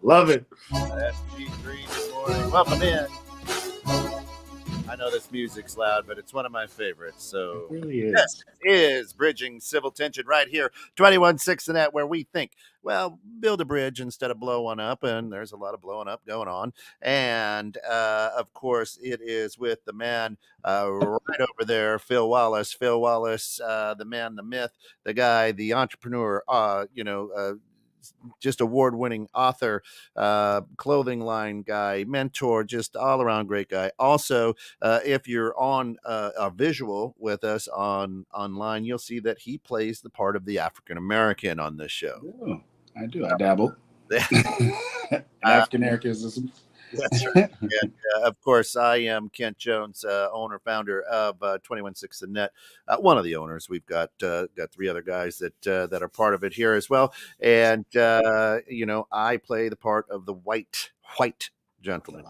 Love it. SG3, good morning. Welcome in. I know this music's loud, but it's one of my favorites. So It really is. this is Bridging Civil Tension right here, 21.6 the net, where we think, well, build a bridge instead of blow one up. And there's a lot of blowing up going on. And of course, it is with the man right over there, Phil Wallace. Phil Wallace, the man, the myth, the guy, the entrepreneur, just award-winning author, clothing line guy, mentor, just all-around great guy. Also, if you're on a visual with us online, you'll see that he plays the part of the African American on this show. Oh, I do. I dabble. African Americanism. That's right. And of course, I am Kent Jones, owner, founder of 21.6 the net. One of the owners. We've got three other guys that are part of it here as well. And I play the part of the white gentleman,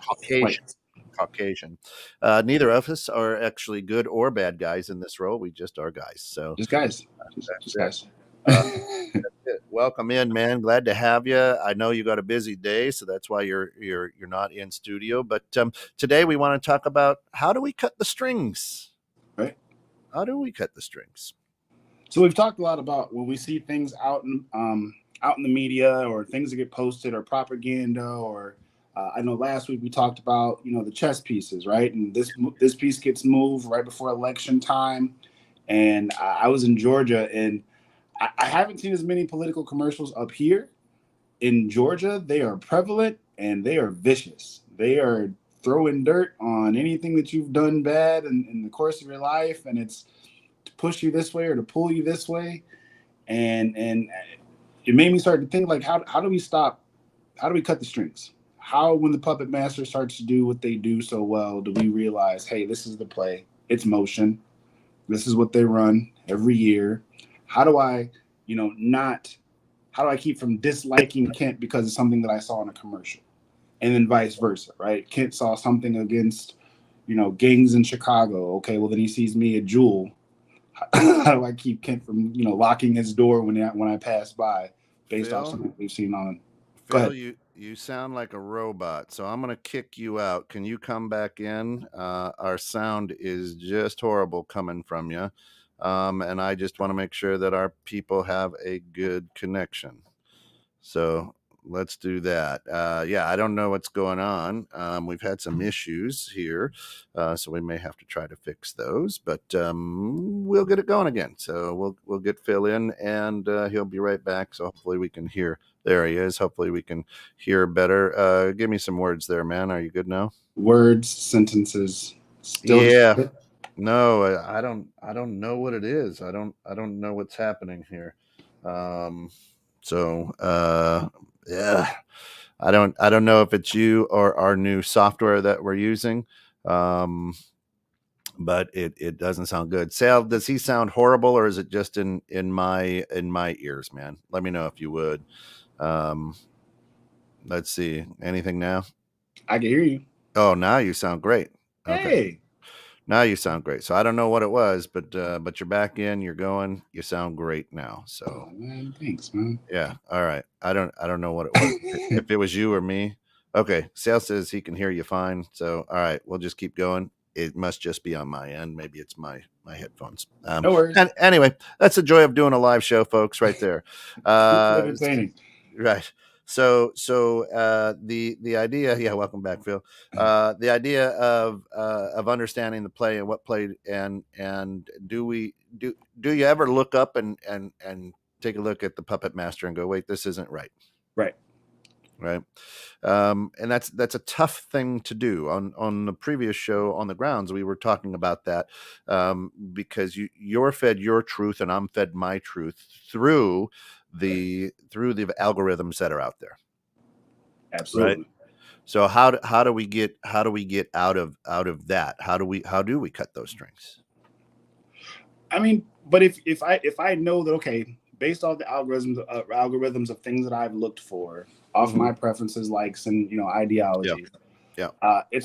Caucasian. Neither of us are actually good or bad guys in this role. We just are guys. So just guys. Just guys. Welcome in, man. Glad to have you. I know you got a busy day, so that's why you're not in studio. But today we want to talk about how do we cut the strings? Right. How do we cut the strings? So we've talked a lot about when we see things out in the media or things that get posted or propaganda or I know last week we talked about the chess pieces, right? And this piece gets moved right before election time, and I was in Georgia and I haven't seen as many political commercials up here. In Georgia, they are prevalent and they are vicious. They are throwing dirt on anything that you've done bad in the course of your life, and it's to push you this way or to pull you this way. And it made me start to think, like, how do we stop? How do we cut the strings? How, when the puppet master starts to do what they do so well, do we realize, hey, this is the play. It's motion. This is what they run every year. How do I, how do I keep from disliking Kent because of something that I saw in a commercial? And then vice versa, right? Kent saw something against, gangs in Chicago. Okay, well, then he sees me at Jewel. How do I keep Kent from, locking his door when I pass by based off something we've seen on? Go ahead. You sound like a robot, so I'm going to kick you out. Can you come back in? Our sound is just horrible coming from you. And I just want to make sure that our people have a good connection. So let's do that. I don't know what's going on. We've had some issues here, so we may have to try to fix those, but we'll get it going again. So we'll get Phil in, and he'll be right back. So hopefully we can hear. There he is. Hopefully we can hear better. Give me some words there, man. Are you good now? Words, sentences. Still yeah. No, I don't know what it is. I don't know what's happening here. Yeah, I don't know if it's you or our new software that we're using. But it doesn't sound good. Sal, does he sound horrible, or is it just in my ears, man? Let me know if you would. Let's see. Anything now? I can hear you. Oh, now you sound great. Okay. Hey. Now you sound great. So I don't know what it was, but you're back in. You're going. You sound great now. So oh, man, thanks, man. Yeah. All right. I don't know what it was. If it was you or me. Okay. Sal says he can hear you fine. So all right, we'll just keep going. It must just be on my end. Maybe it's my headphones. No worries. And anyway, that's the joy of doing a live show, folks. Right there. Right. So the idea, welcome back, Phil. The idea of understanding the play and what played and do you ever look up and take a look at the puppet master and go, wait, this isn't right. Right. And that's a tough thing to do. On the previous show on the grounds, we were talking about that because you're fed your truth and I'm fed my truth through the algorithms that are out there. Absolutely. Right? So how do we get out of that? How do we cut those strings? I mean, but if I know that, okay, based off the algorithms of things that I've looked for, off my preferences, likes, and ideology, it's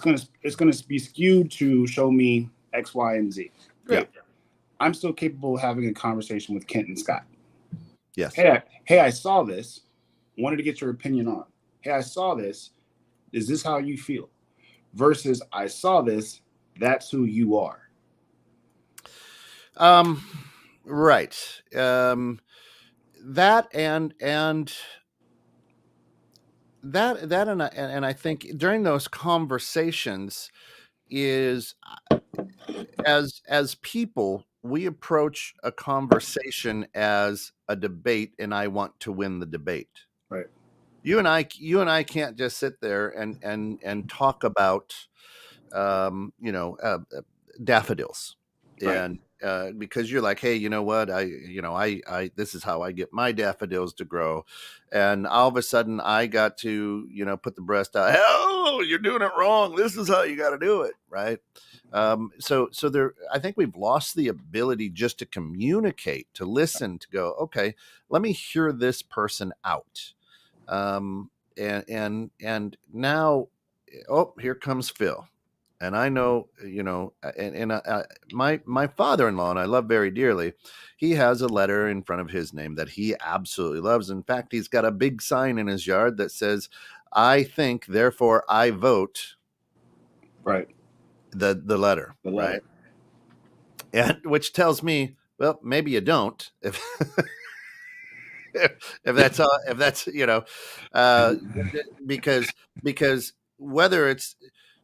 gonna be skewed to show me X, Y, and Z. Great. Yeah. I'm still capable of having a conversation with Kent and Scott. Yes. Hey, I saw this. Wanted to get your opinion on. Hey, I saw this. Is this how you feel? Versus, I saw this. That's who you are. Um, right. That and I think during those conversations is as people we approach a conversation as a debate, and I want to win the debate. Right. You and I can't just sit there and talk about you know daffodils, Right. and because you're like, hey, you know what, I this is how I get my daffodils to grow, and all of a sudden I got to put the breast out. Oh, you're doing it wrong. This is how you got to do it, right? So there, I think we've lost the ability just to communicate, to listen, to go, okay, let me hear this person out. And now, oh, here comes Phil. And I know, my father-in-law, and I love very dearly, he has a letter in front of his name that he absolutely loves. In fact, he's got a big sign in his yard that says, I think, therefore I vote. Right. The letter, The right? letter. And which tells me, well, maybe you don't, if if that's uh, because whether it's,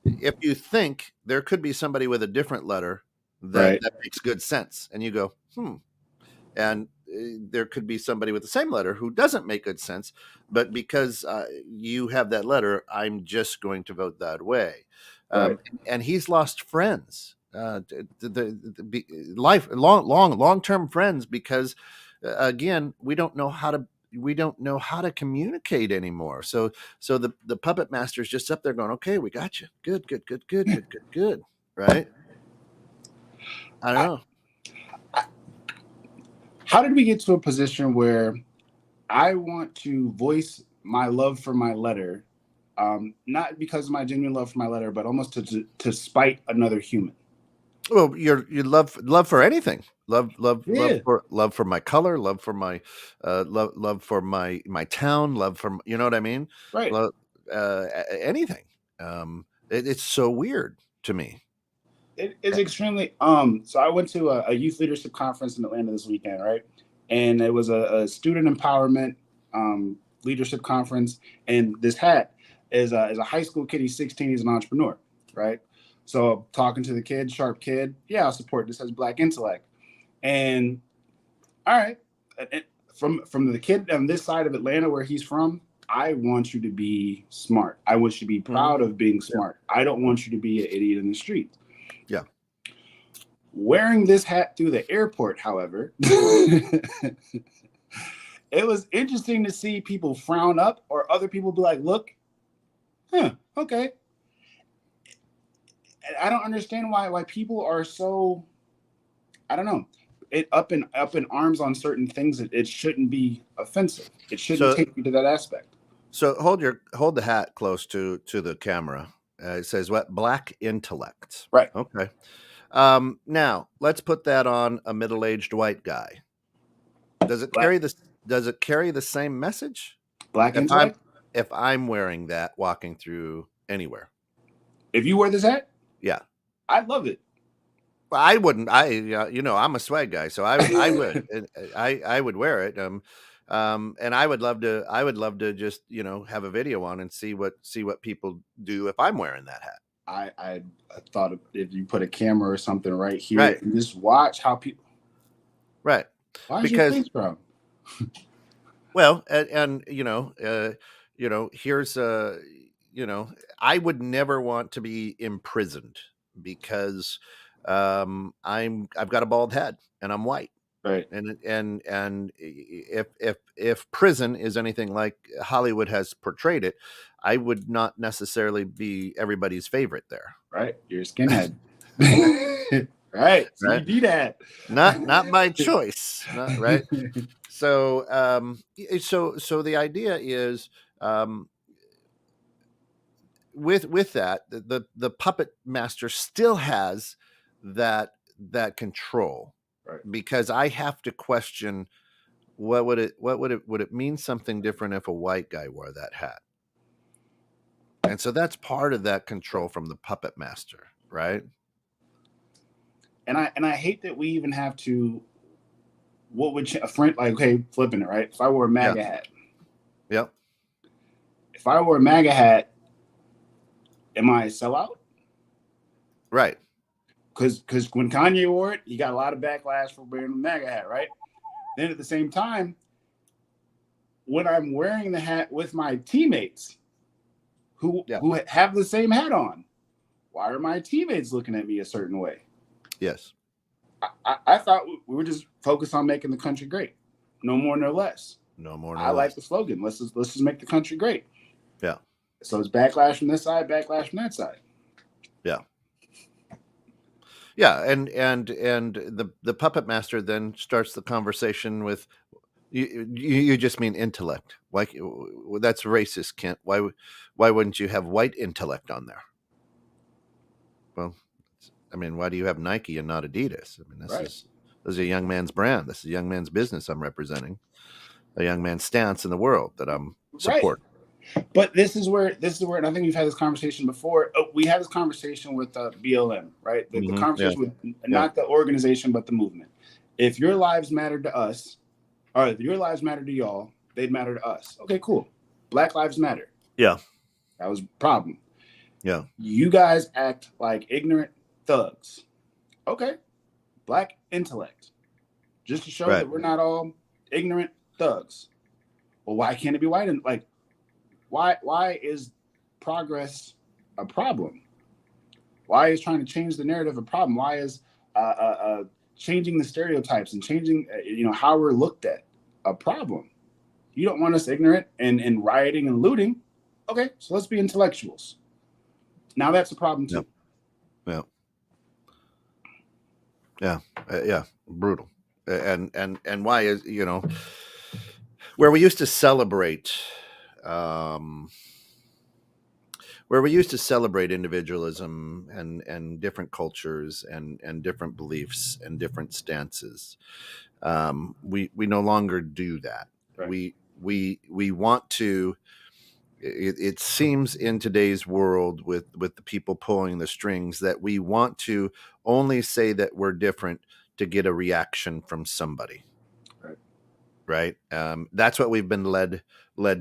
if you think there could be somebody with a different letter Right. that makes good sense, and you go, and there could be somebody with the same letter who doesn't make good sense, but because you have that letter, I'm just going to vote that way. Right. And he's lost friends, life long term friends, because again, we don't know how to communicate anymore. So the puppet master is just up there going, okay, we got you, good, right? I don't I, know. I, how did we get to a position where I want to voice my love for my letter, not because of my genuine love for my letter, but almost to spite another human? Well, you love for anything. Yeah. Love for my color, love for my love for my town, love for, you know what I mean? Right. Love anything. It's so weird to me. It is extremely. So I went to a youth leadership conference in Atlanta this weekend, right? And it was a student empowerment leadership conference. And this hat is a high school kid. He's 16. He's an entrepreneur, right? So talking to the kid, sharp kid. Yeah, I'll support this as Black intellect. And all right, from the kid on this side of Atlanta where he's from, I want you to be smart. I want you to be Mhm. proud of being Yeah. smart. I don't want you to be an idiot in the street. Yeah. Wearing this hat through the airport, however, it was interesting to see people frown up or other people be like, look, okay. And I don't understand why people are so, I don't know, up in arms on certain things that it shouldn't be offensive. It shouldn't So take you to that aspect. so hold the hat close to the camera. It says what? Black intellect. Right. Okay. Now let's put that on a middle-aged white guy. Does it Black carry this? Does it carry the same message? black If I'm intellect. if I'm wearing that walking through anywhere, If you wear this hat, yeah. I love it. Well, I wouldn't. I'm a swag guy, so I would. I would wear it. And I would love to. I would love to just have a video on and see what people do if I'm wearing that hat. I thought if you put a camera or something right here Right. and just watch how people. Right. Why is your Because, face brown? well, and here's I would never want to be imprisoned because I've got a bald head and I'm white. Right. And if prison is anything like Hollywood has portrayed it, I would not necessarily be everybody's favorite there. Right. You're a skinhead. Right. So you Right. do that. Not by choice. Not right. So so the idea is, um, with that, the puppet master still has that control, Right. because I have to question would it mean something different if a white guy wore that hat? And so that's part of that control from the puppet master, right? And I hate that we even have to. What would a friend like? Okay, flipping it right. If I wore a Yeah. MAGA hat, Yep. if I wore a MAGA hat, am I a sellout? Right. Because when Kanye wore it, he got a lot of backlash for wearing a MAGA hat, right? Then at the same time, when I'm wearing the hat with my teammates who have the same hat on, why are my teammates looking at me a certain way? Yes. I thought we were just focused on making the country great, no more, no less. No more, no I less. like the slogan. Let's just make the country great. Yeah. So it's backlash from this side, backlash from that side. Yeah. Yeah, and the puppet master then starts the conversation with you just mean intellect. Like that's racist, Kent. Why wouldn't you have white intellect on there? Well, I mean, why do you have Nike and not Adidas? I mean, this is a young man's brand. This is a young man's business I'm representing. A young man's stance in the world that I'm supporting. But this is where, and I think we've had this conversation before. We had this conversation with BLM, right? The conversation with not the organization, but the movement. If your lives matter to us, or if your lives matter to y'all, they'd matter to us. Okay, cool. Black lives matter. Yeah. That was a problem. Yeah. You guys act like ignorant thugs. Okay. Black intellect. Just to show that we're not all ignorant thugs. Well, why can't it be white? And like, why is progress a problem? Why is trying to change the narrative a problem? Why is changing the stereotypes and changing how we're looked at a problem? You don't want us ignorant and rioting and looting. Okay, so let's be intellectuals. Now that's a problem too. Yeah. Yeah. Brutal. And why is where we used to celebrate individualism and different cultures and different beliefs and different stances. We no longer do that. Right. We want to. It seems in today's world with the people pulling the strings that we want to only say that we're different to get a reaction from somebody. Right. That's what we've been led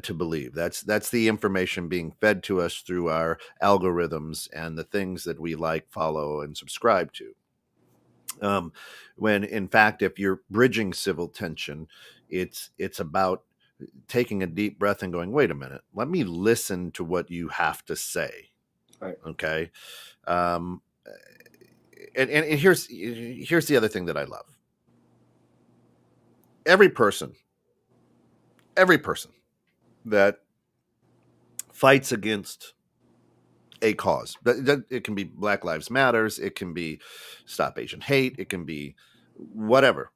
to believe. That's the information being fed to us through our algorithms and the things that we like, follow, and subscribe to. When in fact, if you're bridging civil tension, it's about taking a deep breath and going, wait a minute, let me listen to what you have to say. Right. Okay. And here's the other thing that I love. Every person that fights against a cause, it can be Black Lives Matters, it can be Stop Asian Hate, it can be whatever.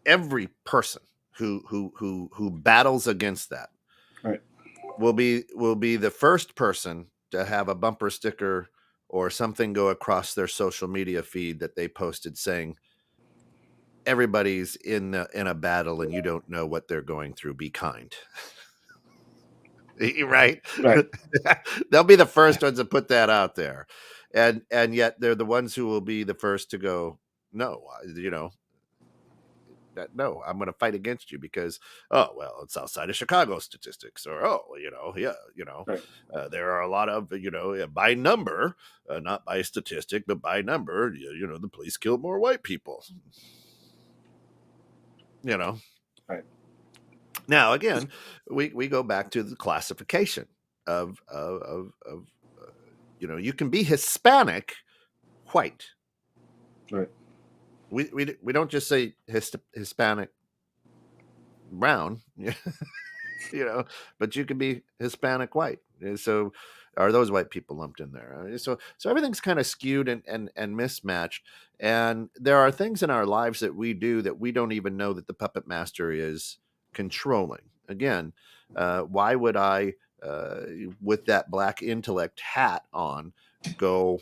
Every person who battles against that will be the first person to have a bumper sticker or something go across their social media feed that they posted saying, everybody's in a battle and you don't know what they're going through. Be kind. Right. They'll be the first ones to put that out there. And yet they're the ones who will be the first to go, no, no, I'm going to fight against you because, oh, well, it's outside of Chicago statistics, or, there are a lot of, by number, not by statistic, but by number, the police killed more white people. Right. Now, again, we go back to the classification of you can be Hispanic, white. Right. We don't just say Hispanic, brown, but you can be Hispanic, white. So are those white people lumped in there? So everything's kind of skewed and mismatched. And there are things in our lives that we do that we don't even know that the puppet master is controlling. Again, why would I, with that black intellect hat on, go,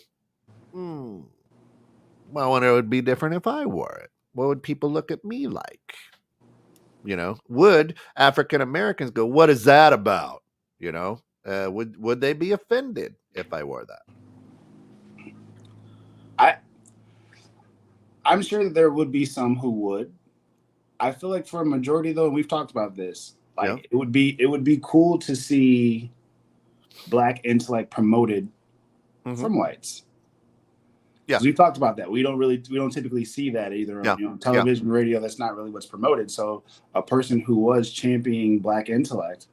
well, it would be different if I wore it. What would people look at me like? Would African Americans go, what is that about? Would they be offended if I wore that? I'm sure that there would be some who would. I feel like for a majority though, and we've talked about this, Yeah. like it would be cool to see Black intellect promoted Mm-hmm. from whites. Yeah. Because we've talked about that. We don't typically see that either Yeah. on television, radio. That's not really what's promoted. So a person who was championing Black intellect,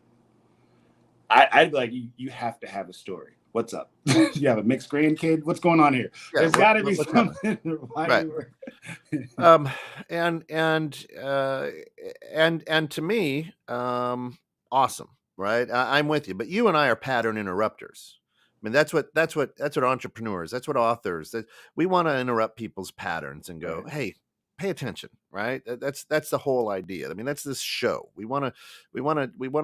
I'd be like, you have to have a story. What's up? You have a mixed grandkid? What's going on here? Yeah. There's got to be What's something. Why right. You And to me, awesome, right? I'm with you, but you and I are pattern interrupters. I mean, that's what entrepreneurs, that's what authors, that we want to interrupt people's patterns and go, Right. hey, pay attention, right? That's the whole idea. I mean, that's this show. We want to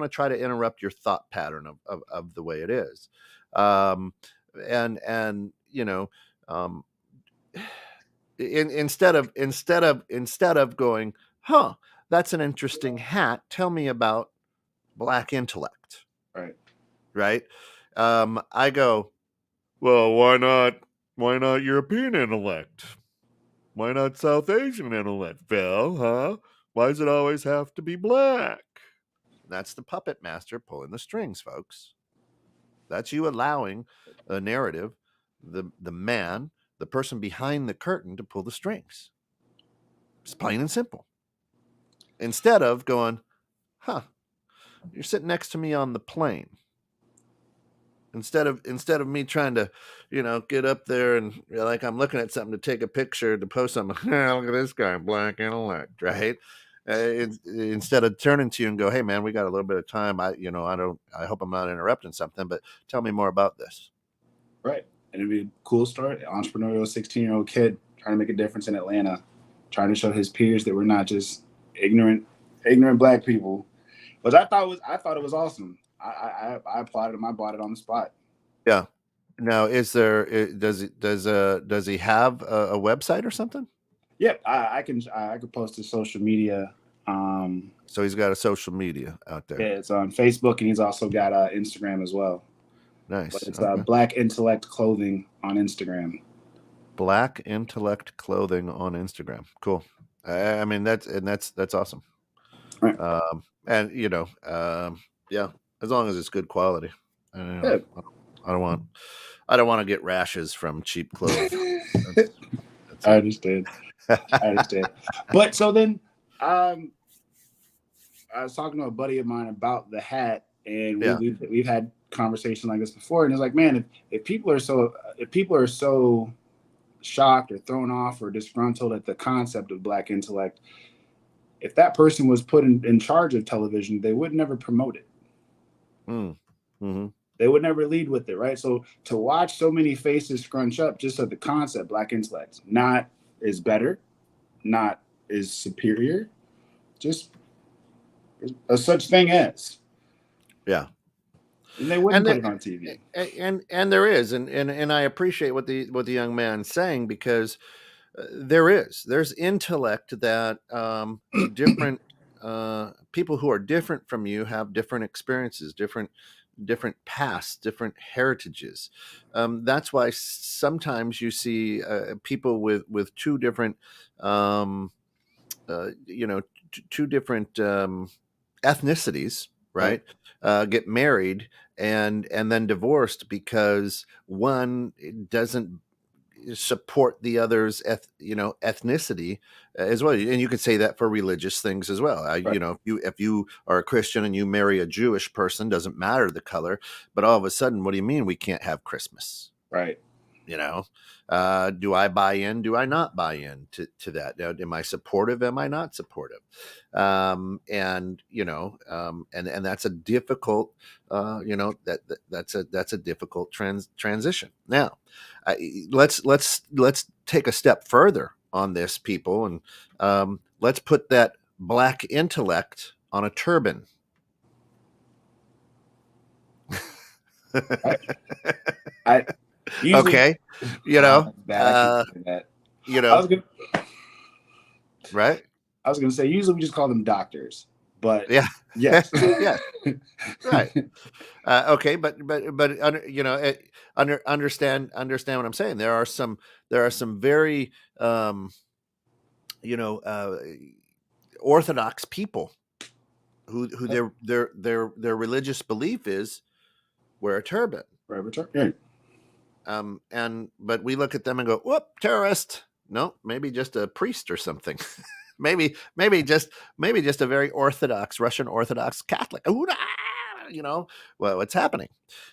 try to interrupt your thought pattern of the way it is. And um, instead of going, huh, that's an interesting hat, tell me about Black intellect, Right. right? I go, well, why not European intellect, why not South Asian intellect, Phil? Huh? Why does it always have to be Black? That's the puppet master pulling the strings, folks. That's you allowing a narrative, the man, the person behind the curtain, to pull the strings. It's plain and simple. Instead of going, huh, you're sitting next to me on the plane. Instead of me trying to, get up there and like I'm looking at something to take a picture to post something. Look at this guy, Black intellect, right? Instead of turning to you and go, hey man, we got a little bit of time. I hope I'm not interrupting something, but tell me more about this. Right. And it'd be a cool story. Entrepreneurial 16-year-old kid trying to make a difference in Atlanta, trying to show his peers that we're not just ignorant Black people. But I thought it was awesome. I applauded him. I bought it on the spot. Yeah. Now, does he have a website or something? Yep, I can post his social media. So he's got a social media out there. Yeah, it's on Facebook, and he's also got Instagram as well. Nice. But it's Okay. Black Intellect Clothing on Instagram. Black Intellect Clothing on Instagram. Cool. I mean, that's awesome. Right. And yeah, as long as it's good quality. I don't want to get rashes from cheap clothes. I understand. But so then, I was talking to a buddy of mine about the hat, and we've had conversations like this before, and it's like, man, if people are so shocked or thrown off or disgruntled at the concept of Black intellect, if that person was put in charge of television, they would never promote it. Mm-hmm. They would never lead with it, right? So to watch so many faces scrunch up just at the concept, Black intellect, not is better, not is superior, just a such thing as. Yeah. And they wouldn't put it on TV. And there is, and I appreciate what the young man's saying, because there's intellect that different people who are different from you have different experiences, different pasts, different heritages. That's why sometimes you see people with two different two different ethnicities, right? Get married and then divorced because one doesn't support the other's ethnicity as well. And you could say that for religious things as well. Right. If you are a Christian and you marry a Jewish person, doesn't matter the color, but all of a sudden, what do you mean we can't have Christmas? Right. Do I buy in? Do I not buy in to that? Now, am I supportive? Am I not supportive? And that's a difficult, that's a difficult transition. Now, let's take a step further on this, people, and let's put that Black intellect on a turban. Usually, okay, that. right? I was gonna say usually we just call them doctors. But Yeah. yes. Yeah. Right. Okay, but you know, understand what I'm saying. There are some very you know, orthodox people who their religious belief is wear a turban. Right, return. Right. And but we look at them and go, whoop, terrorist. No, maybe just a priest or something. maybe just a very orthodox Russian Orthodox Catholic. You know, well, what's happening?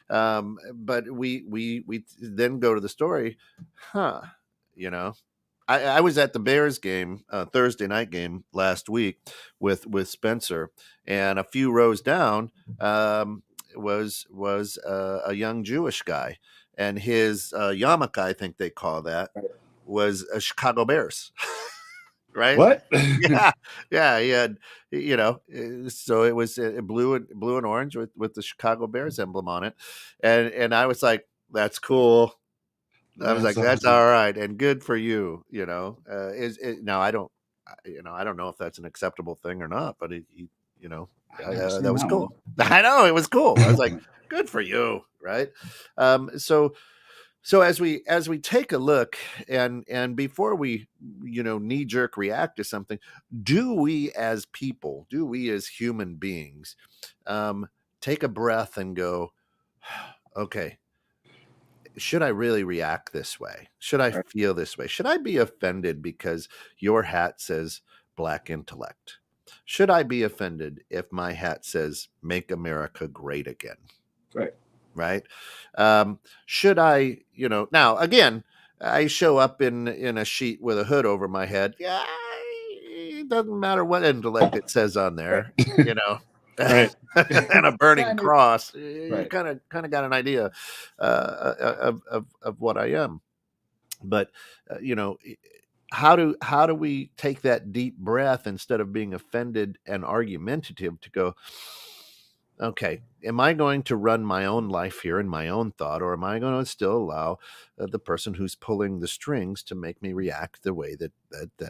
But we then go to the story, huh? You know, I was at the Bears game, Thursday night game last week with Spencer, and a few rows down was a young Jewish guy, and his yarmulke, I think they call that, was a Chicago Bears, right? What? Yeah, yeah, he had, you know, so it was blue and orange with the Chicago Bears emblem on it, and I was like, that's cool. I was That's like, that's awesome. all right, and good for you. You know, is it, now I don't know if that's an acceptable thing or not, but you know, I've never that seen was that one. cool. I know it was cool. I was like, good for you, right? So as we take a look and before we knee jerk react to something, do we as people, do we as human beings, um, take a breath and go, okay, should I really react this way? Should I Right. feel this way? Should I be offended because your hat says black intellect? Should I be offended if my hat says make America great again? Right. Right? Should I, now again, I show up in a sheet with a hood over my head. Yeah, it doesn't matter what intellect it says on Right. there, you know. Right. And a burning Kind of. cross, you Right. kind of got an idea of what I am. But how do we take that deep breath instead of being offended and argumentative to go, okay, am I going to run my own life here in my own thought, or am I going to still allow the person who's pulling the strings to make me react the way that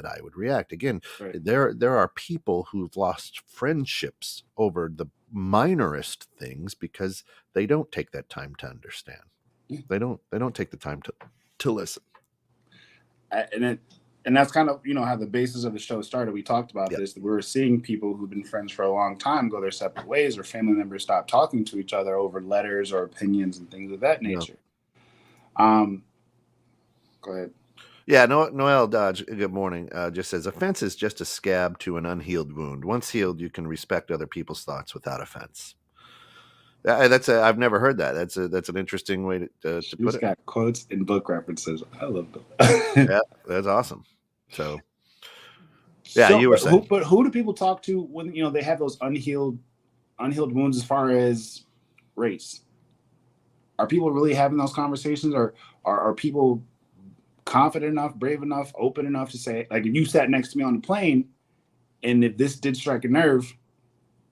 I would react? Again, Right. there are people who've lost friendships over the minorest things because they don't take that time to understand. Yeah. They don't take the time to listen. And that's kind of how the basis of the show started. We talked about Yeah. this. We were seeing people who've been friends for a long time go their separate ways, or family members stop talking to each other over letters or opinions and things of that Yeah. nature. Um, Go ahead. Yeah, Noel Dodge, good morning. Just says offense is just a scab to an unhealed wound. Once healed, you can respect other people's thoughts without offense. I've never heard that. That's an interesting way to put She's it. got quotes and book references. I love them. Yeah, that's awesome. So yeah, So, you were saying. but who do people talk to when they have those unhealed wounds as far as race? Are people really having those conversations, or are people confident enough, brave enough, open enough to say, like, if you sat next to me on the plane, and if this did strike a nerve,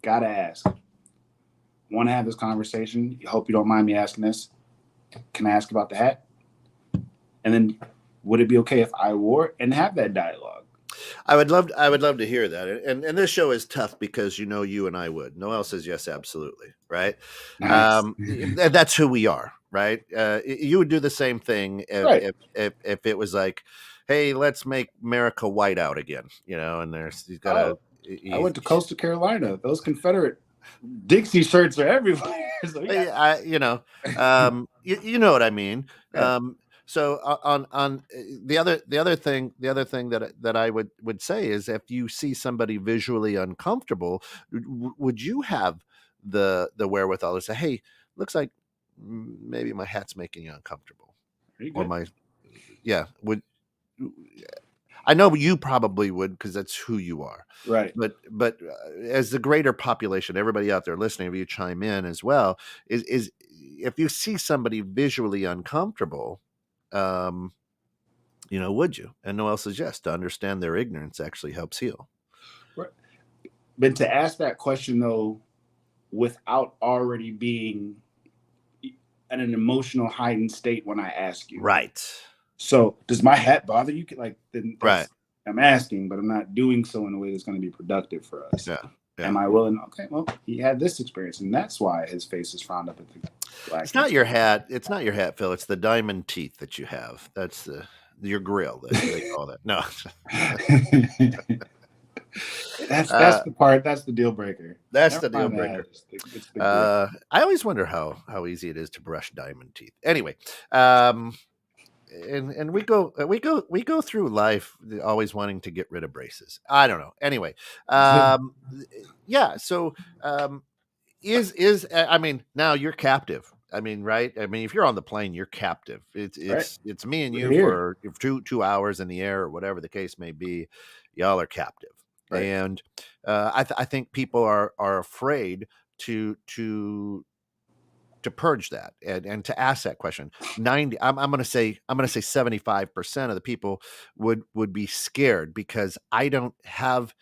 gotta ask. Want to have this conversation? Hope you don't mind me asking this. Can I ask about the hat? And then, would it be okay if I wore it and have that dialogue? I would love to hear that. And this show is tough because you and I would. Noel says yes, absolutely, right? Nice. That's who we are, right? You would do the same thing Right. if it was like, hey, let's make America white out again, and he's got Oh, I went to Coastal Carolina. Those Confederate Dixie shirts are everywhere. So yeah, you know what I mean. yeah. So on the other thing that I would say is, if you see somebody visually uncomfortable, would you have the wherewithal to say, hey, looks like maybe my hat's making you uncomfortable, Pretty or good. my would. I know you probably would, because that's who you are. Right. But as the greater population, everybody out there listening, if you chime in as well, is if you see somebody visually uncomfortable, would you? And Noel says yes. To understand their ignorance actually helps heal. Right. But to ask that question though, without already being in an emotional heightened state when I ask you. Right. So does my hat bother you? Like, then Right. I'm asking, but I'm not doing so in a way that's going to be productive for us. Yeah. Yeah. Am I willing? Okay, well, he had this experience, and that's why his face is frowned up at the black It's not kids. your hat. It's not your hat, Phil. It's the diamond teeth that you have. That's your grill that they call that. No. That's uh, the part. That's the deal breaker. that's Never the deal mind the hat. breaker. It's the grill. I always wonder how easy it is to brush diamond teeth. Anyway, um, and we go through life always wanting to get rid of braces. I don't know. Anyway, um, yeah. So um, I mean, now you're captive. I mean, right? I mean, if you're on the plane, you're captive. It's Right. it's me and We're you here. for 2 hours in the air or whatever the case may be. Y'all are captive, Right. and I think people are afraid to to to purge that and to ask that question. 90, I'm going to say 75% of the people would be scared because I don't have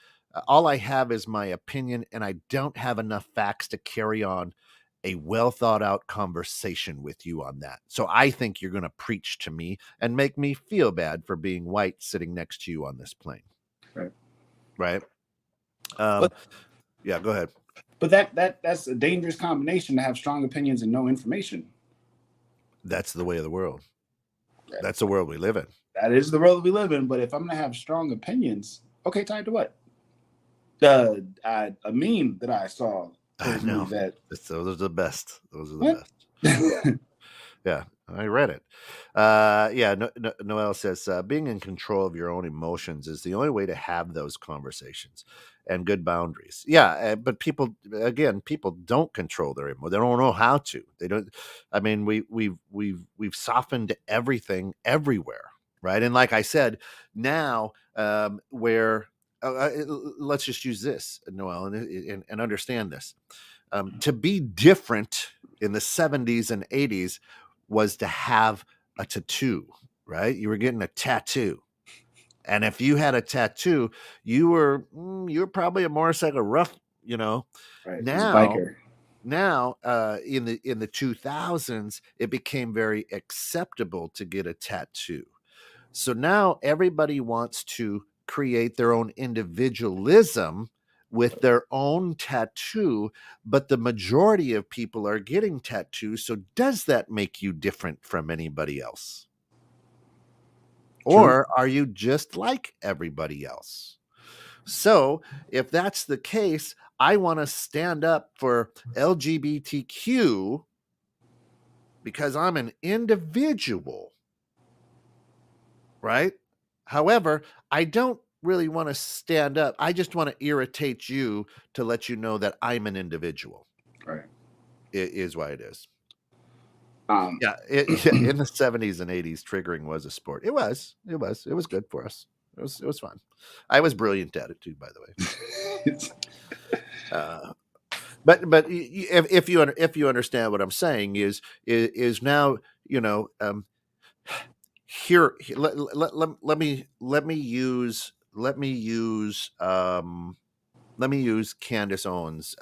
all I have is my opinion, and I don't have enough facts to carry on a well thought out conversation with you on that. So I think you're going to preach to me and make me feel bad for being white sitting next to you on this plane. Right. Right. um But yeah, go ahead. that's a dangerous combination to have strong opinions and no information. That's the way of the world. Right. That's the world we live in. That is the world we live in. But if I'm gonna have strong opinions, okay, tied to what? A meme that I saw I told me know. that Those are the best. Those are the what? best. Yeah, I read it. Yeah, Noel says being in control of your own emotions is the only way to have those conversations and good boundaries. Yeah, but people don't control their emotions. They don't know how to. They don't. I mean, we've softened everything everywhere, right? And like I said, now where let's just use this, Noel, and understand this. To be different in the 70s and 80s was to have a tattoo, right? You were getting a tattoo. And if you had a tattoo, you were probably a motorcycle rough, you know. Right, he's a Now, biker. in the 2000s, it became very acceptable to get a tattoo. So now everybody wants to create their own individualism with their own tattoo, but the majority of people are getting tattoos. So does that make you different from anybody else? True. Or are you just like everybody else? So if that's the case, I want to stand up for LGBTQ because I'm an individual, right? However, I don't really want to stand up. I just want to irritate you to let you know that I'm an individual. Right. It is why it is. Um, Yeah, yeah, in the 70s and 80s, triggering was a sport. It was good for us. It was fun. I was brilliant at it too, by the way. Uh, but if you understand what I'm saying is now, you know, here let me use Candace Owens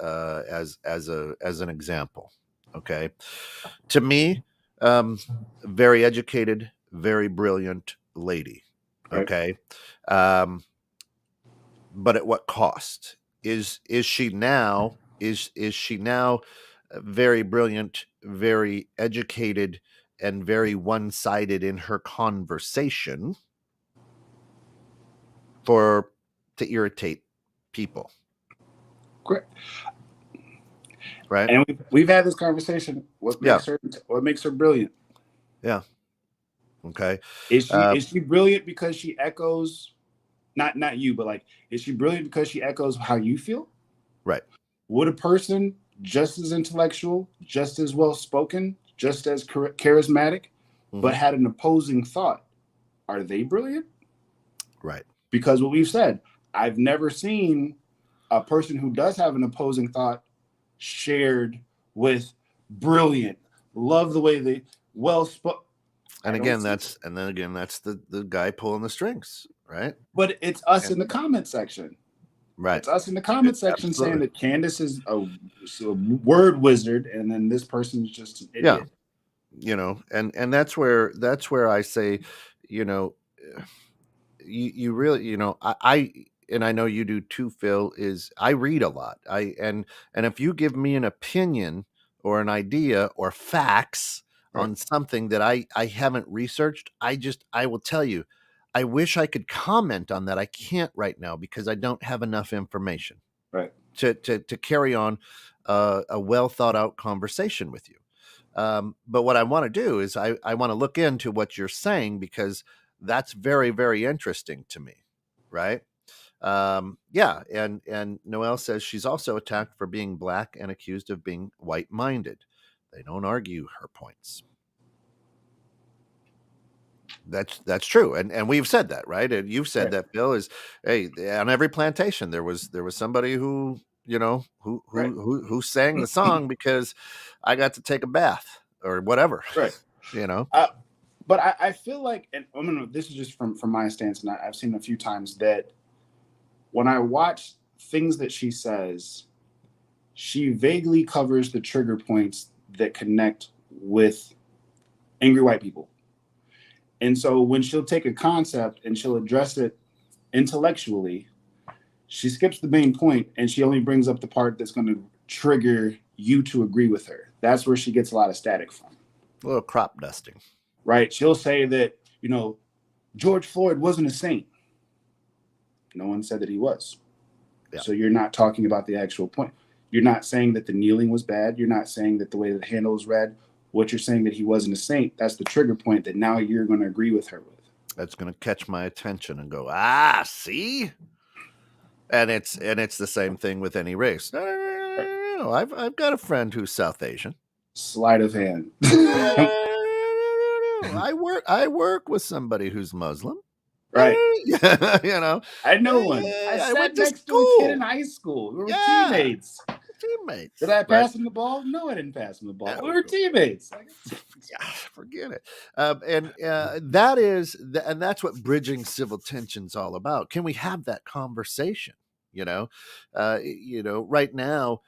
as an example. Okay, to me, um, very educated, very brilliant lady. right. Okay, um, but at what cost? Is she now is she now very brilliant, very educated, and very one sided in her conversation for to irritate people, Great. right? And we've had this conversation. Yeah, What makes her brilliant? yeah, okay, Is she uh, is she brilliant because she echoes not you, but like is she brilliant because she echoes how you feel? right. Would a person just as intellectual, just as well spoken, just as charismatic, but Hmm. had an opposing thought, are they brilliant? Right. Because what we've said, I've never seen a person who does have an opposing thought shared with brilliant, love the way they well spoke. I And don't again, see, that's the guy pulling the strings, right? but it's us in And the comment section. right, It's us in the comment section saying absolutely. that Candace is a word wizard, and then this person's just an Yeah, idiot. and that's where I say, you know, you really, and I know you do too, Phil, is I read a lot. And if you give me an opinion or an idea or facts Right. on something that I haven't researched, I will tell you, I wish I could comment on that. I can't right now because I don't have enough information Right. to carry on a well thought out conversation with you. But what I want to do is I want to look into what you're saying because that's very, very interesting to me. Right. Yeah. And Noelle says she's also attacked for being black and accused of being white minded. They don't argue her points. That's true, and we've said that, right? And you've said Right. that, Bill, is hey, on every plantation there was somebody who Right. who sang the song because I got to take a bath or whatever, Right. you know. Uh, but I feel like, and I don't know, this is just from my stance, and I've seen a few times that when I watch things that she says, she vaguely covers the trigger points that connect with angry white people. And so when she'll take a concept and she'll address it intellectually, she skips the main point and she only brings up the part that's going to trigger you to agree with her. That's where she gets a lot of static from. A little crop dusting. Right? She'll say that, George Floyd wasn't a saint. No one said that he was. Yeah. So you're not talking about the actual point. You're not saying that the kneeling was bad. You're not saying that the way the handle was read. What you're saying that he wasn't a saint, that's the trigger point that now you're going to agree with her with. That's going to catch my attention and go, see, and it's the same thing with any race. No, no, no, Right. no, no, no. I've got a friend who's South Asian. Sleight of hand. I work with somebody who's Muslim. Right. You know, I know one. I I sat went to next to a kid in school. high school. We were Yeah, teammates. teammates. Did I But pass him the ball? No, I didn't pass him the ball. We no, were teammates. yeah, forget it. And that's what bridging civil tension's all about. Can we have that conversation? Right now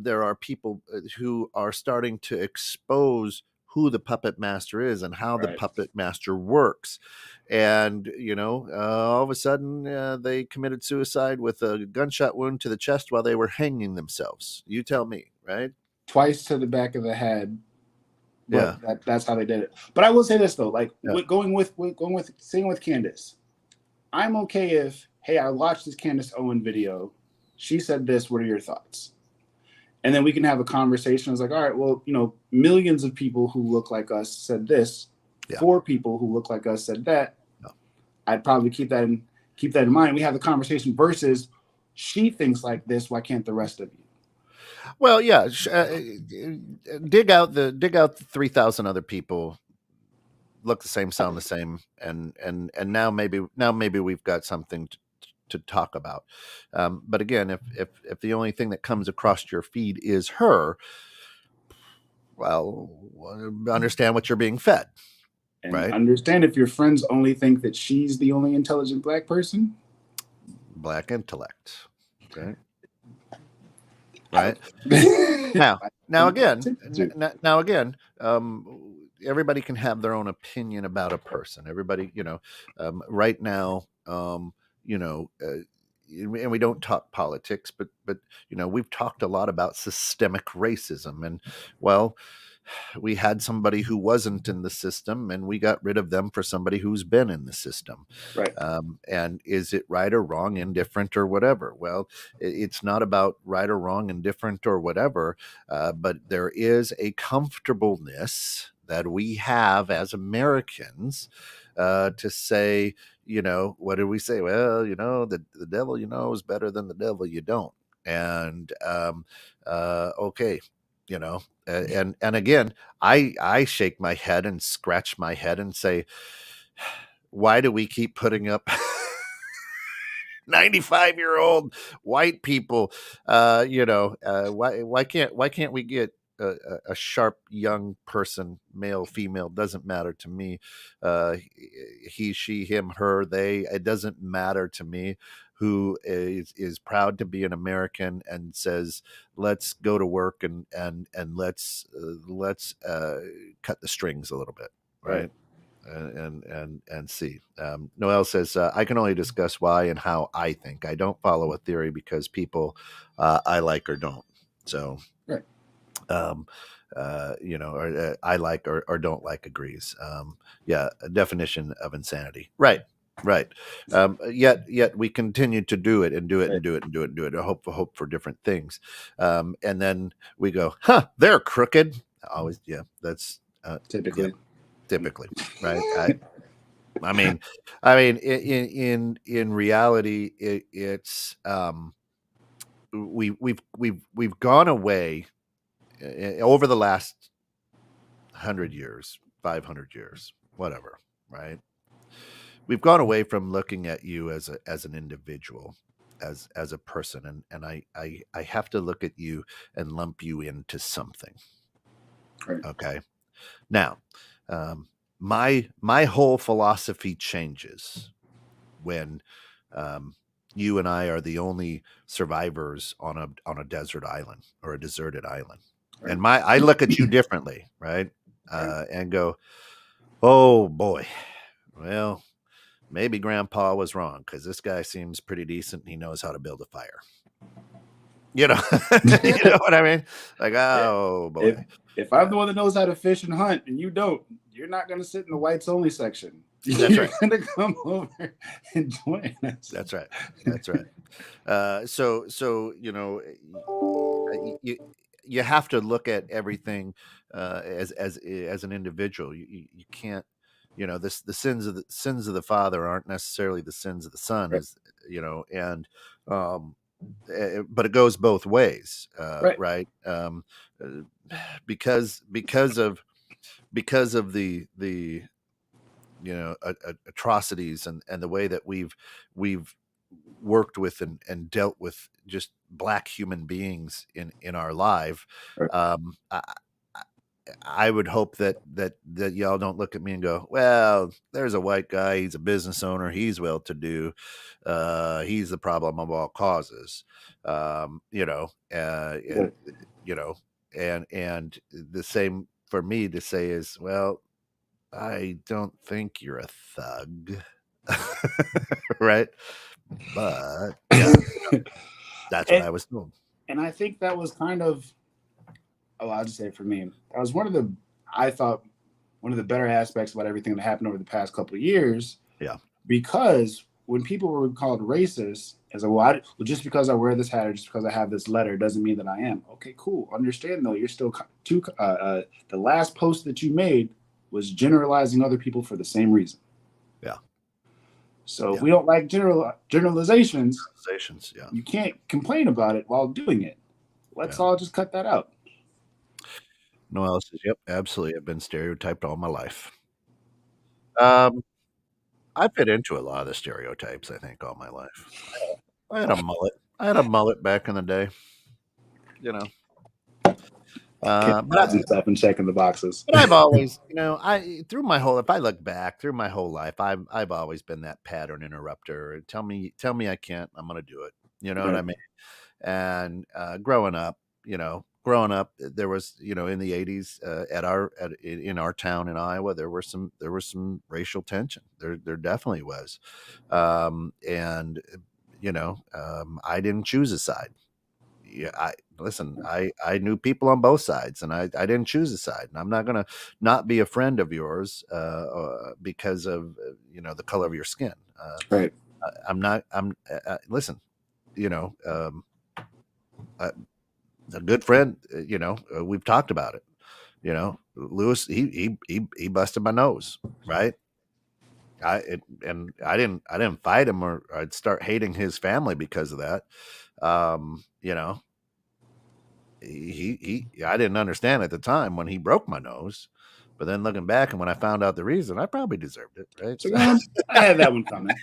there are people who are starting to expose who the puppet master is and how the Right. puppet master works. And all of a sudden they committed suicide with a gunshot wound to the chest while they were hanging themselves. You tell me, right? Twice to the back of the head, Yeah. but that's how they did it. But I will say this though, like Yeah. going with seeing with Candace, I'm okay if, hey, I watched this Candace Owen video. She said this. What are your thoughts? And then we can have a conversation. I was like, all right, well, millions of people who look like us said this. Yeah. 4 people who look like us said that. Yeah. I'd probably keep that in mind. We have the conversation versus she thinks like this. Why can't the rest of you? Well, yeah. Dig out the 3,000 other people, look the same, sound the same, and now maybe we've got something to talk about. But again, if the only thing that comes across your feed is her, well, understand what you're being fed, And right? understand if your friends only think that she's the only intelligent black person. Black intellect, right? Right. Now again, everybody can have their own opinion about a person. Everybody, right now, and we don't talk politics, but we've talked a lot about systemic racism, and well, we had somebody who wasn't in the system and we got rid of them for somebody who's been in the system. Right. And is it right or wrong, indifferent or whatever? Well, it's not about right or wrong, indifferent or whatever, but there is a comfortableness that we have as Americans to say, what do we say? Well, the devil you know is better than the devil you don't. And okay, and again, I shake my head and scratch my head and say, why do we keep putting up 95-year-old white people? Why can't we get a sharp young person, male, female, doesn't matter to me. He, she, him, her, they, it doesn't matter to me, who is proud to be an American and says, let's go to work and let's cut the strings a little bit. Right. and see. Noel says, I can only discuss why and how I think. I don't follow a theory because people I like or don't. So, Right. um, or I like or don't like agrees. Yeah, a definition of insanity. Right. Right. Yet we continue to do it and do it Right. and do it and do it and do it. And hope for different things. And then we go, huh, they're crooked. Always. Yeah. That's, yeah, Typically. typically. Right. I mean, in reality, it's we've gone away over the last 100 years, 500 years, whatever, right? We've gone away from looking at you as an individual, as a person, and I have to look at you and lump you into something. Right. Okay, now, my whole philosophy changes when you and I are the only survivors on a desert island or a deserted island. Right. And I look at you differently, right? Right. And go, oh boy, well, maybe Grandpa was wrong because this guy seems pretty decent and he knows how to build a fire. You know, you know what I mean? Like, oh if boy, if I'm the one that knows how to fish and hunt and you don't, you're not going to sit in the whites only section. that's You're right. going to come over and join us. That's right. That's right. So you have to look at everything as an individual. You can't, this the sins of the father aren't necessarily the sins of the son, Right. as and um, but it goes both ways, Right. right? Uh, because of the atrocities and the way that we've worked with and dealt with just black human beings in our life. Right. Um, I, I would hope that y'all don't look at me and go, well, there's a white guy, he's a business owner, he's well to do, he's the problem of all causes. Right. You know and the same for me to say is, well, I don't think you're a thug. Right? But yeah, that's what and I was doing. and I think that was kind of, oh, I'll just say for me, that was one of the, I thought, one of the better aspects about everything that happened over the past couple of years, Yeah. because when people were called racist, as a well, just because I wear this hat or just because I have this letter doesn't mean that I am. Okay, cool. Understand though, you're still the last post that you made was generalizing other people for the same reason. Yeah. So if Yeah. we don't like generalizations, Conversations. Yeah. you can't complain about it while doing it. Let's Yeah. all just cut that out. Noel says, yep, absolutely. I've been stereotyped all my life. Um, I fit into a lot of the stereotypes, I think, all my life. I had a mullet. I had a mullet back in the day, you know. But Camouflaging stuff and checking the boxes. I've always, I through my whole if I look back through my whole life, I've always been that pattern interrupter. Tell me I can't, I'm gonna do it. You know what I Right. mean? And growing up, there was, in the '80s, in our town in Iowa, there was some racial tension. There definitely was, and I didn't choose a side. Yeah, I listen. I knew people on both sides, and I didn't choose a side. And I'm not gonna not be a friend of yours because of the color of your skin. Right. I'm not. Listen. You know, a, a good friend. We've talked about it. Lewis. He busted my nose. Right. And I didn't fight him or I'd start hating his family because of that. Um, you know, I didn't understand at the time when he broke my nose, but then looking back and when I found out the reason, I probably deserved it, right? So So I had that one coming.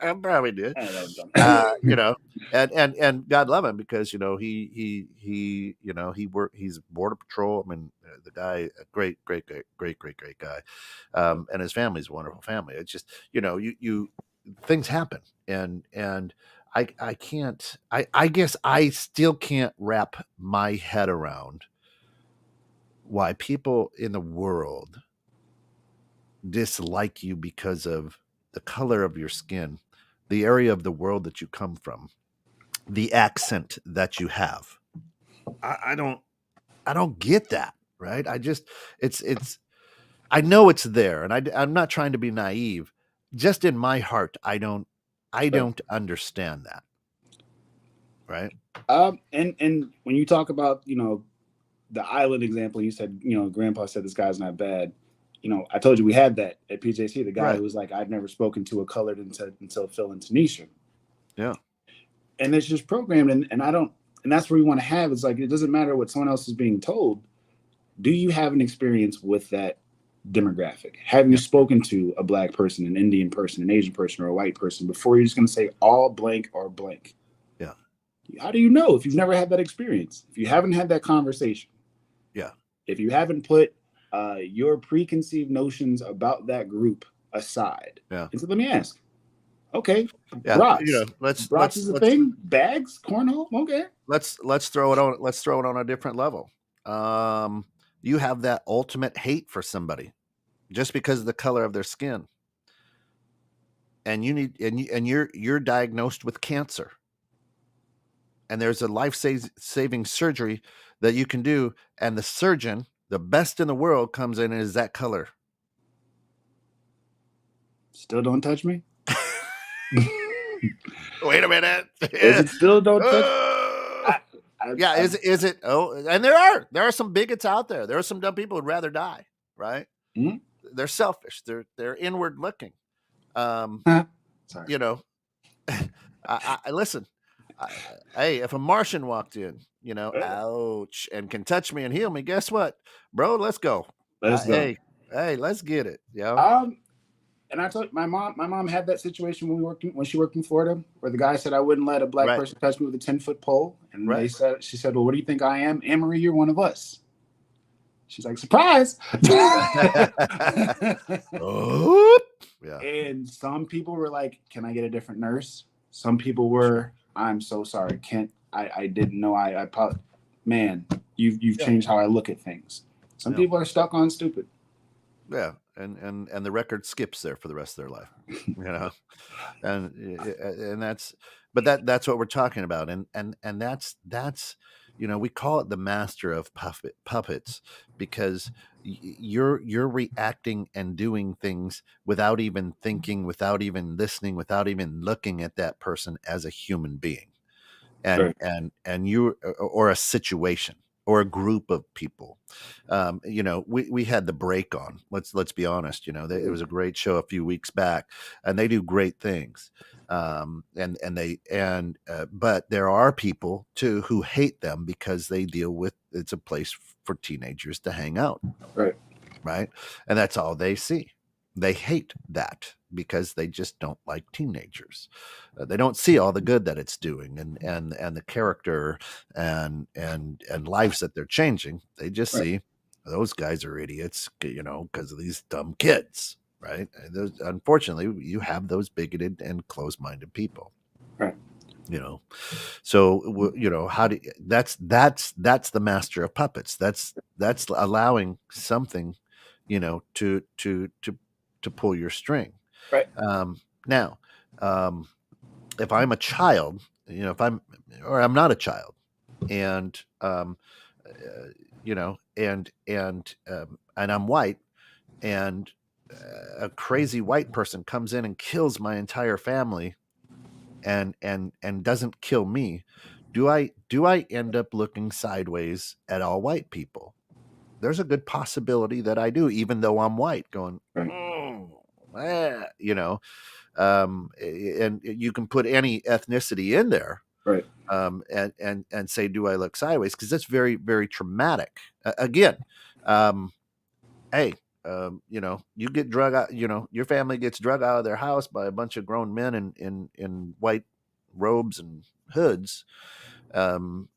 I probably did. I had that one coming. You know, and God love him because he's border patrol. I mean, the guy, a great guy, and his family's a wonderful family. It's just you things happen, and I can't. I guess I still can't wrap my head around why people in the world dislike you because of the color of your skin, the area of the world that you come from, the accent that you have. I don't I don't get that, right? It's I know it's there, and I'm not trying to be naive. Just in my heart, I Right. don't understand that, right? And when you talk about, the island example, you said, Grandpa said this guy's not bad. I told you we had that at PJC. The guy Right. who was like, I'd never spoken to a colored until Phil and Tanisha, Yeah. and it's just programmed. And I don't. And that's where we want to have. It's like it doesn't matter what someone else is being told. Do you have an experience with that demographic? Have you Yeah. spoken to a black person, an Indian person, an Asian person, or a white person before you're just going to say all blank or blank? Yeah. How do you know if you've never had that experience? If you haven't had that conversation, Yeah. if you haven't put your preconceived notions about that group aside, Yeah. and so let me ask, okay, Yeah. brats, brats is a thing, bags, cornhole, okay, let's throw it on a different level. Um, you have that ultimate hate for somebody just because of the color of their skin, and you're diagnosed with cancer, and there's a life saving surgery that you can do, and the surgeon, the best in the world, comes in and is that color. still don't touch me. Wait a minute. Is it still don't touch? Uh, I, yeah, I, is it? Oh, and there are some bigots out there. There are some dumb people who'd rather die, right? hmm? They're selfish. They're inward looking. Um, Sorry. you know, I listen. Hey, if a Martian walked in, ouch, and can touch me and heal me, guess what, bro? Let's go. Let's go. Hey, let's get it. Um, and I told my mom. My mom had that situation when she worked in Florida, where the guy said I wouldn't let a black Right, person touch me with a 10-foot pole, and right. she said, well, what do you think I am? Anne-Marie, you're one of us. She's like, surprise. Oh, yeah, And some people were like, can I get a different nurse? Some people were, I'm so sorry, can't. I didn't know. I man, you've yeah, changed how I look at things. Some yeah, people are stuck on stupid. yeah. And the record skips there for the rest of their life, you know. And that's, but that's what we're talking about, and that's we call it the master of puppets, because you're reacting and doing things without even thinking, without even listening, without even looking at that person as a human being, and Right. you, or a situation, or a group of people. We had the break on. Let's be honest. It was a great show a few weeks back, and they do great things. But there are people too who hate them because they deal with, it's a place for teenagers to hang out, Right. right? And that's all they see. They hate that because they just don't like teenagers. They don't see all the good that it's doing, and the character and lives that they're changing. They just Right. see those guys are idiots, because of these dumb kids, right? And unfortunately, you have those bigoted and closed-minded people. Right. You know, so how do that's the master of puppets. That's allowing something, to pull your string. Right. Now, if I'm a child, if I'm not a child, and and I'm white, and a crazy white person comes in and kills my entire family, and doesn't kill me, do I end up looking sideways at all white people? There's a good possibility that I do, even though I'm white, going, Right. and you can put any ethnicity in there, Right. and say, do I look sideways? Because that's very, very traumatic. Again, um, hey, you get drug out, your family gets drug out of their house by a bunch of grown men in white robes and hoods, and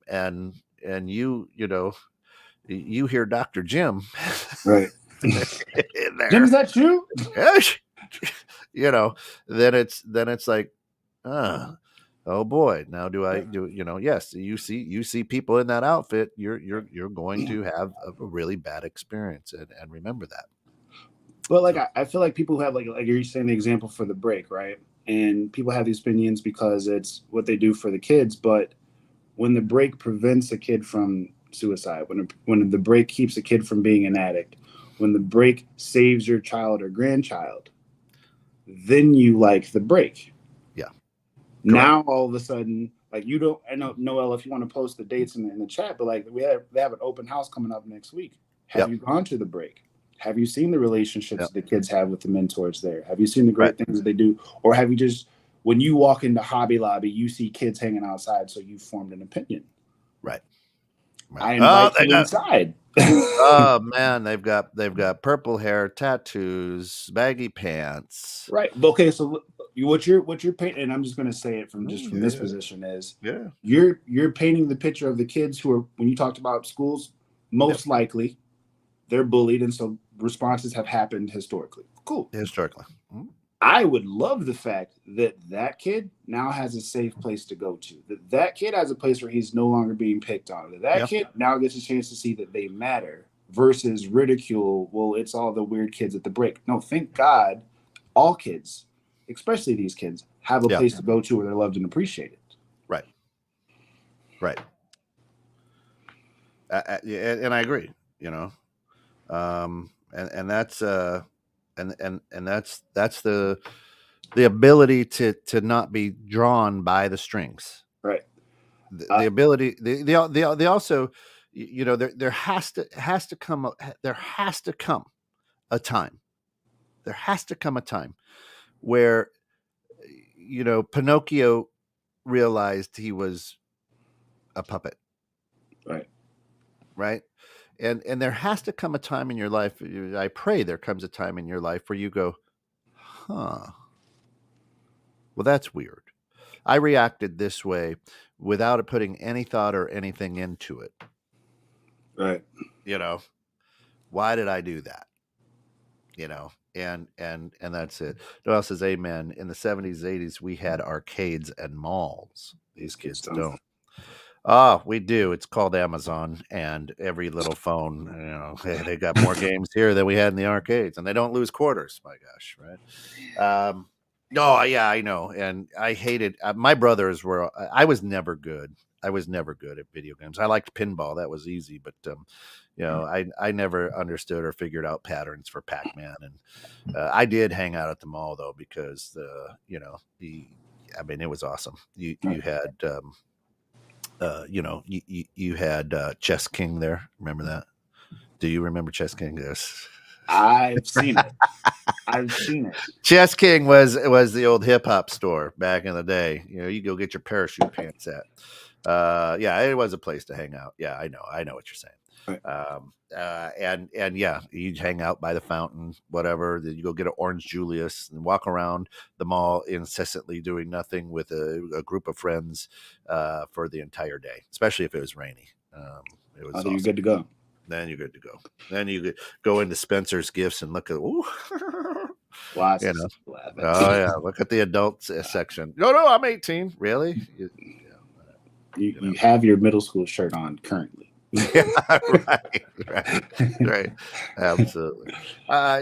you hear Dr. Jim Right. in Jim, there, is that you? you know, then it's like, ah, oh boy, now do I do, yes, you see people in that outfit, you're going to have a really bad experience, and remember that. But like So I feel like people who have like you're saying the example for the break, right? And people have these opinions because it's what they do for the kids. But when the break prevents a kid from suicide, when the break keeps a kid from being an addict, when the break saves your child or grandchild, then you like the break. yeah, correct. Now all of a sudden, like you don't. I know Noel, if you want to post the dates in the chat, but like they have an open house coming up next week. Have Yep. you gone to the break? Have you seen the relationships Yep. the kids have with the mentors there? Have you seen the Right. great things that they do, or have you just when you walk into Hobby Lobby, you see kids hanging outside, so you formed an opinion? Right. Right. I Oh, invite they you got. inside. Oh man, they've got purple hair, tattoos, baggy pants. Right. Okay. So what you're painting, and I'm just going to say it from just Mm, from this yeah. position is Yeah. you're painting the picture of the kids who are when you talked about schools, Yep. most likely they're bullied, and so responses have happened historically. Cool. Historically. Mm, I would love the fact that that kid now has a safe place to go to. That kid has a place where he's no longer being picked on. That yeah. kid now gets a chance to see that they matter versus ridicule. Well, it's all the weird kids at the break. No, thank God, all kids, especially these kids, have a Yeah. place to go to where they're loved and appreciated. Right. Right. Yeah, and I agree. You know, and that's and that's the ability to not be drawn by the strings. Right. The ability they also there has to come there has to come a time there has to come a time where Pinocchio realized he was a puppet, Right. right? And there has to come a time in your life. I pray there comes a time in your life where you go, huh, well, that's weird. I reacted this way without putting any thought or anything into it. Right. You know, why did I do that? And that's it. Noel says, "Amen." In the 70s, 80s, we had arcades and malls. These That's good kids stuff. don't. Oh, we do. It's called Amazon, and every little phone, they got more games here than we had in the arcades, and they don't lose quarters. My gosh, right? No, yeah, I know, and I hated. My brothers were. I was never good. I was never good at video games. I liked pinball; that was easy, but I never understood or figured out patterns for Pac-Man, and I did hang out at the mall though because the I mean it was awesome. You Right. had you had Chess King there. Remember that? Do you remember Chess King? Yes. I've seen it. I've seen it. Chess King was the old hip hop store back in the day. You go get your parachute pants at. Yeah, it was a place to hang out. Yeah, I know what you're saying. Right. And yeah, you'd hang out by the fountain, whatever. Then you go get an orange Julius and walk around the mall incessantly doing nothing with a group of friends for the entire day, especially if it was rainy. It was Then you're awesome. good to go. Then you're good to go. Then you could go into Spencer's Gifts and look at, ooh, Lots you of know. stuff laughing. Oh yeah, look at the adults section. No, I'm 18. Really? You You know. you have your middle school shirt on currently. Yeah, right. Absolutely.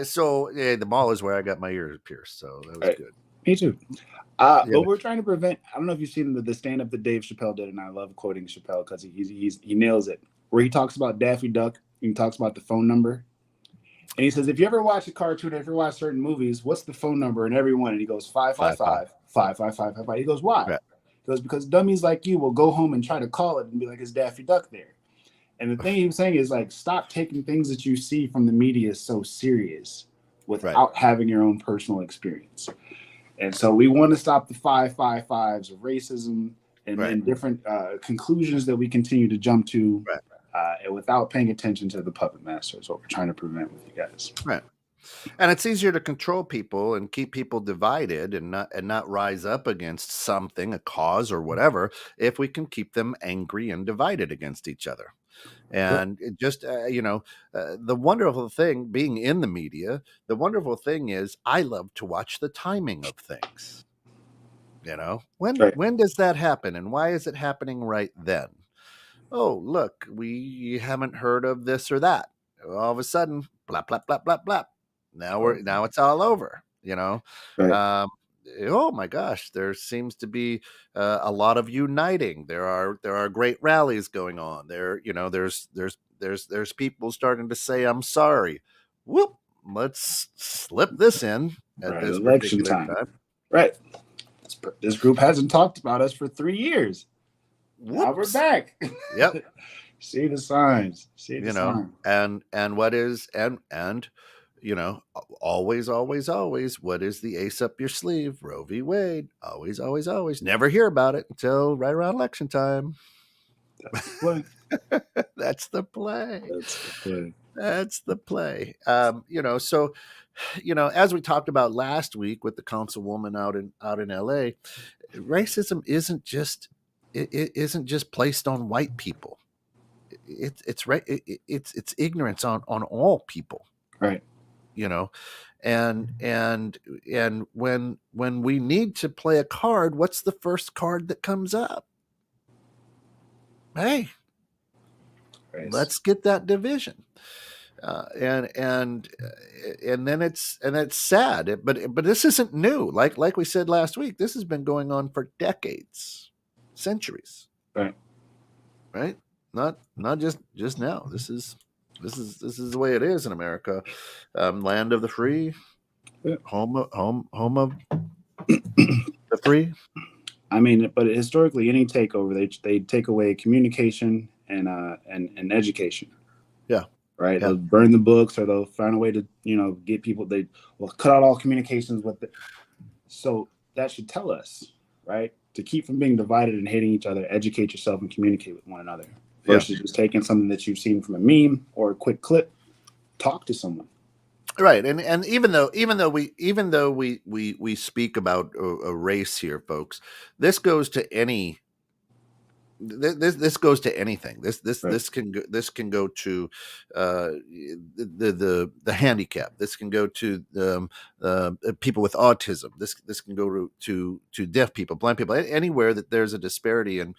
So yeah, the mall is where I got my ears pierced, so that was Right. good. Me too. Yeah. But we're trying to prevent. I don't know if you've seen the stand up that Dave Chappelle did, and I love quoting Chappelle because he nails it. Where he talks about Daffy Duck, and he talks about the phone number, and he says, if you ever watch a cartoon, if you ever watch certain movies, what's the phone number in every one? And he goes 5-5. 555 555 555. He goes, why? Right. He goes, because dummies like you will go home and try to call it and be like, it's Daffy Duck there. And the thing he was saying is like, stop taking things that you see from the media so serious Right. without having your own personal experience. And so we want to stop the 555s of racism and, Right. and different conclusions that we continue to jump to Right. and without paying attention to the puppet master is what we're trying to prevent with you guys. Right. And it's easier to control people and keep people divided and not rise up against something, a cause or whatever, if we can keep them angry and divided against each other. And it just the wonderful thing being in the media, the wonderful thing is I love to watch the timing of things. When Right. when does that happen and why is it happening right then? Oh, look, we haven't heard of this or that. All of a sudden, blah blah blah blah blah. Now it's all over, Right. um, oh my gosh, there seems to be a lot of uniting. There are great rallies going on there. There's people starting to say I'm sorry. Whoop, let's slip this in at Right. this Election particular time. time. Right. This group hasn't talked about us for 3 years. Now we're Whoops. back. Yep. See the signs. See the signs. And what is and always, always, always, what is the ace up your sleeve? Roe v. Wade. Always, always, always. Never hear about it until right around election time. That's the play. That's the play. That's the play. That's the play. So as we talked about last week with the councilwoman out in LA, racism isn't just it isn't just placed on white people. It's right. It's ignorance on all people. Right. And when we need to play a card, what's the first card that comes up? Hey, let's get that division. And then it's sad, but this isn't new. Like we said last week, this has been going on for decades, centuries. Right. Not just now. This is the way it is in America. Land of the free, home of the free. I mean, but historically, any takeover, they take away communication and education. Yeah. Right. Yeah. They'll burn the books, or they'll find a way to get people. They will cut out all communications with it. So that should tell us, right, to keep from being divided and hating each other. Educate yourself and communicate with one another versus just taking something that you've seen from a meme or a quick clip. Talk to someone. Right, and even though we speak about a race here, folks, this goes to any. This goes to anything. This can go to the handicap. This can go to people with autism. This can go to deaf people, blind people, anywhere that there's a disparity and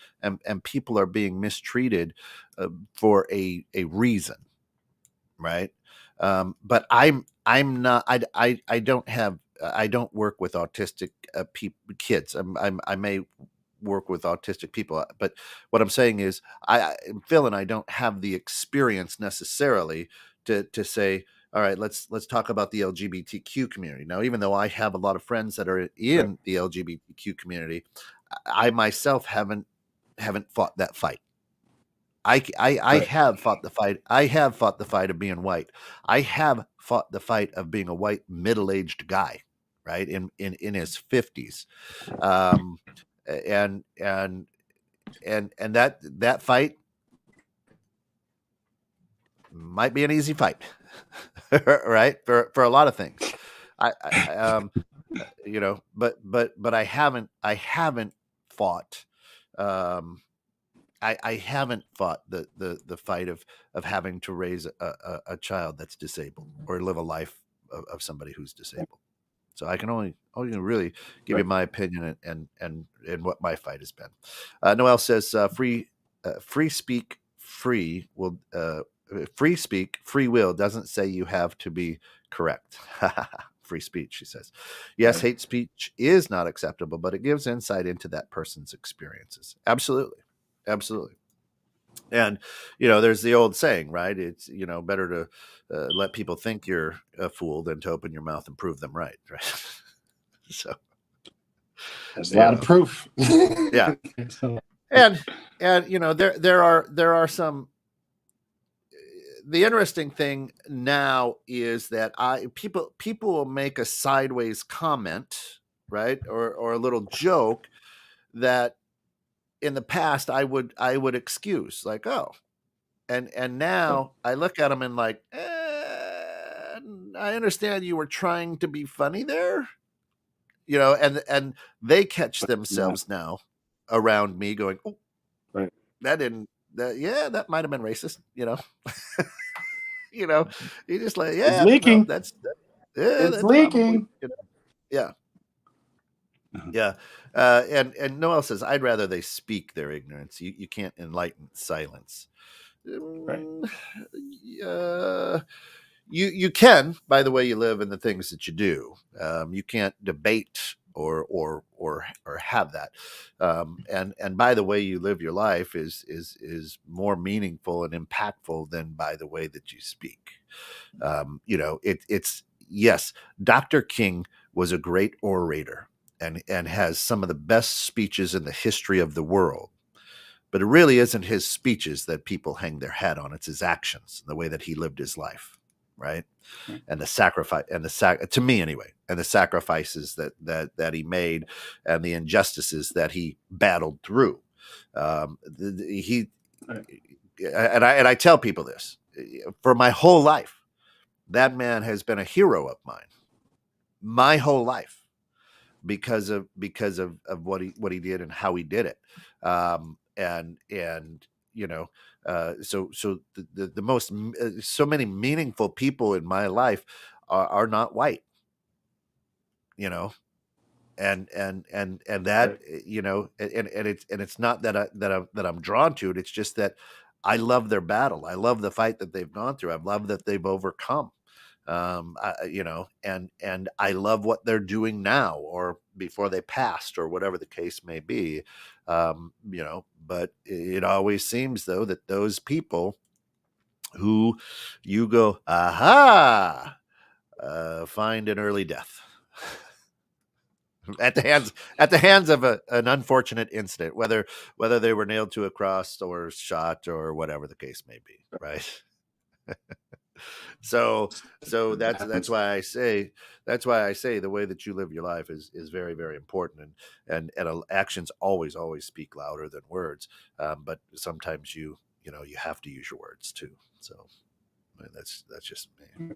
people are being mistreated for a reason, right? But I'm not. I don't have. I don't work with autistic kids. I may work with autistic people, but what I'm saying is, Phil and I don't have the experience necessarily to say, all right, let's talk about the LGBTQ community. Now, even though I have a lot of friends that are in the LGBTQ community, I myself haven't fought that fight. I have fought the fight. I have fought the fight of being white. I have fought the fight of being a white middle-aged guy, right, in his 50s. And that fight might be an easy fight, right? For a lot of things, but I haven't fought. I haven't fought the fight of having to raise a child that's disabled or live a life of somebody who's disabled. So I can only really give you my opinion and what my fight has been. Noel says free speak free will free speak free will doesn't say you have to be correct. Free speech, she says. Yes, hate speech is not acceptable, but it gives insight into that person's experiences. Absolutely. And there's the old saying, right? It's better to let people think you're a fool than to open your mouth and prove them right. So there's a lot of proof. Yeah. And there are some. The interesting thing now is that people will make a sideways comment, right, or a little joke that in the past I would excuse, like, oh, and now I look at them and like, I understand you were trying to be funny there, and they catch themselves now around me going, oh, that might have been racist, you just like, it's leaking. That's it's leaking. Probably, yeah. Yeah. And Noel says, I'd rather they speak their ignorance. You can't enlighten silence. you can by the way you live and the things that you do. You can't debate or have that. And by the way you live your life is more meaningful and impactful than by the way that you speak. It's yes, Dr. King was a great orator and has some of the best speeches in the history of the world. But it really isn't his speeches that people hang their hat on. It's his actions, the way that he lived his life, right? And the sacrifice and to me anyway, and the sacrifices that he made and the injustices that he battled through. He and I tell people this for my whole life. That man has been a hero of mine, my whole life, because of what he did and how he did it. And so the most so many meaningful people in my life are not white, you know, and that, and it's not that I'm drawn to it. It's just that I love their battle. I love the fight that they've gone through. I love that they've overcome. And I love what they're doing now or before they passed or whatever the case may be. But it always seems though that those people who you go, aha, find an early death at the hands of an unfortunate incident, whether they were nailed to a cross or shot or whatever the case may be, right? So that's why I say the way that you live your life is very, very important, and actions always speak louder than words. But sometimes you have to use your words too. So that's just me.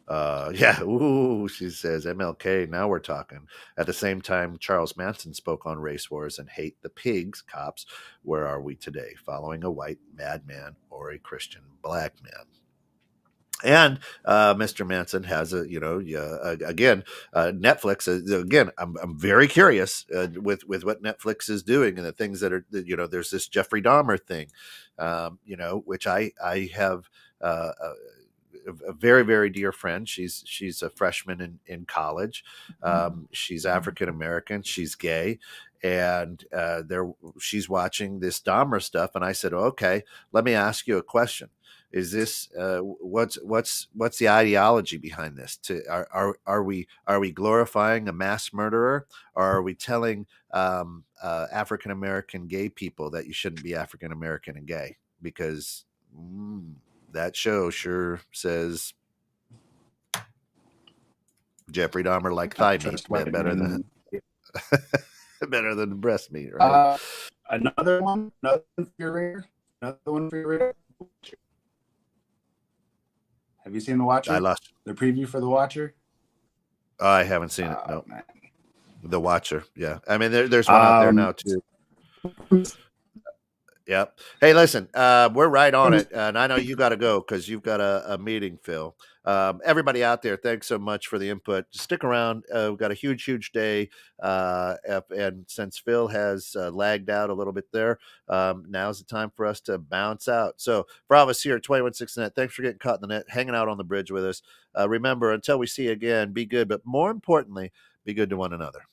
Yeah. Ooh, she says MLK. Now we're talking. At the same time, Charles Manson spoke on race wars and hate the pigs, cops. Where are we today? Following a white madman or a Christian black man? And Mr. Manson has again, Netflix. Again, I'm very curious with what Netflix is doing and the things that are, there's this Jeffrey Dahmer thing, which I have a very, very dear friend. She's a freshman in college. She's African American. She's gay, and she's watching this Dahmer stuff. And I said, okay, let me ask you a question. Is this what's the ideology behind this? Are we glorifying a mass murderer, or are we telling African American gay people that you shouldn't be African American and gay? Because that show sure says Jeffrey Dahmer like thigh meat better than better than breast meat, right? Another one for your radar. Have you seen The Watcher? I lost the preview for The Watcher. I haven't seen it. No, man. The Watcher. Yeah, I mean there's one out there now too. Yep. Hey, listen, we're right on it, and I know you got to go because you've got a meeting, Phil. Everybody out there, thanks so much for the input. Stick around. We've got a huge day, and since Phil has lagged out a little bit there, now's the time for us to bounce out. So for all of us here at 216 Net, thanks for getting caught in the net, hanging out on the bridge with us. Remember, until we see you again, be good, but more importantly, be good to one another.